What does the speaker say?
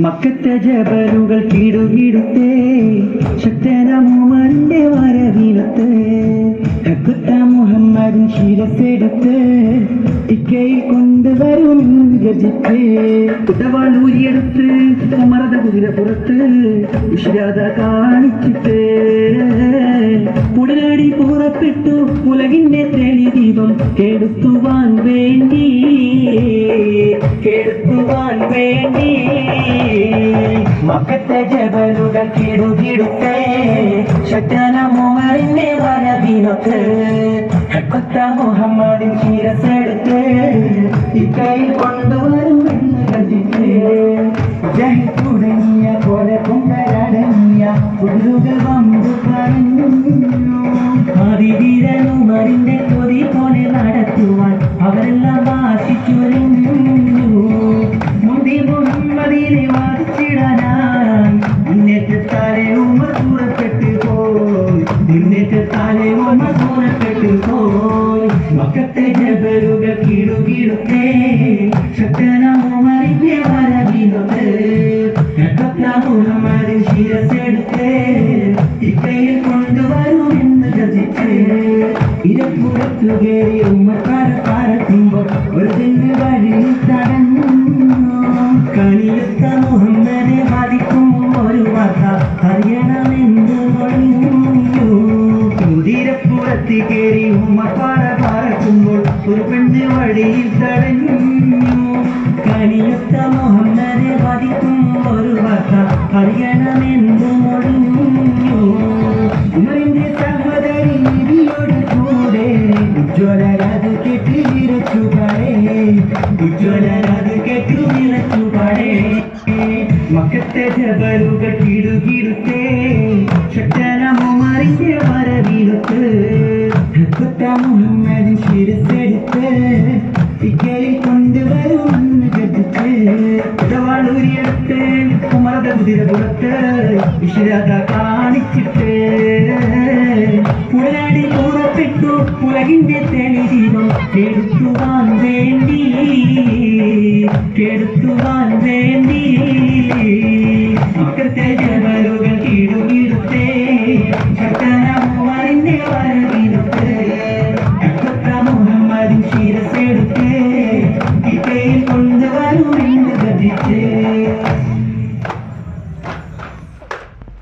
മക്കത്തെ ജബലുകൾ കിടുകിടുത്തേ ശക്തനമുമന്റെ വരവിലത്ത് ഹക്കുത്ത മുഹമ്മദിൻ ശിരസെടുത്ത് ഇക്കൈ കൊണ്ടുവരും ഗജിത്ത് കുട്ടവാളൂരിയെടുത്ത് മറത കുതിരപ്പുറത്ത് വിശ്രാത കാണിച്ചിട്ട് ഉടനടി പുറപ്പെട്ടു ഉലകിന്റെ തെളി ദീപം കെടുത്തുവാൻ വേണ്ടി മക്കത്തെ ജബലുകൾ കിടുകിടുത്തേ ശക്തനമുമറിന്റെ വരവിലത്ത് ഹക്കുത്ത മുഹമ്മദിൻ ശിരസെടുത്ത് ഇക്കൈ കൊണ്ടുവരുമെന്ന് ഗജിത്ത് തുടങ്ങിയ പോലെ പൊങ്കലടങ്ങിയ ഉരുകൾ വന്നു പറഞ്ഞു അതിവീരനുമറിന്റെ കൊതി പോലെ നടത്തുവാൻ അവരെല്ലാം വാശിച്ചുരഞ്ഞു മുന്തി മുഹമ്മദിനെ വാദിച്ചിടാനായി മുന്നേറ്റത്താലെ ഉമ്മ പുറപ്പെട്ടു പോയി മക്കത്തെ ജബലുകൾ കിടുകിടുത്തേ ശക്തനമുമറിന്റെ വരവിലത്ത് മുഹമ്മദിൻ ശിരസെടുത്ത് ഇക്കയിൽ കൊണ്ടുവരുമെന്ന് ഗജിച്ച് ഇരപ്പുറത്തു കയറി ഉമ്മക്കാരെ പാരത്തുമ്പോൾ ഒരു തെന്ന് വഴിയിൽ തടഞ്ഞു കണിയൊത്ത മുഹമ്മദെ ബാധിക്കും ഒരു വാർത്ത അറിയണമെന്ന് പറഞ്ഞു കുതിരപ്പുറത്ത് കയറി ഉമ്മക്കാരെ പാരത്തുമ്പോൾ ഒരു പെണ്ണ് വഴിയിൽ തടഞ്ഞു കണിയൊത്ത മുഹമ്മദെ ബാധിക്കും ഒരു വാർത്ത അറിയണമെന്ന് പറഞ്ഞു ഉമറിന്റെ സഹോദരി നബിയോട് കൂടെ ഉജ്ജ്വലരാത് കേട്ട് വിറച്ചുപാടേ മക്കത്തെ ജബലുകൾ കിടുകിടുത്തേ ശക്തനമുമറിന്റെ വരവിലത്ത് ഹക്കുത്ത മുഹമ്മദിൻ ശിരസെടുത്ത് ഇക്കയിൽ കൊണ്ടുവരുമെന്ന് ഗജിച്ച് കുടവാളൂരിയെടുത്ത് മറത കുതിരപ്പുറത്ത് വിശ്രാത കാണിച്ചിട്ട് ഉടനടി പുറപ്പെട്ടു ഉലകിന്റെ തെളി ദീപം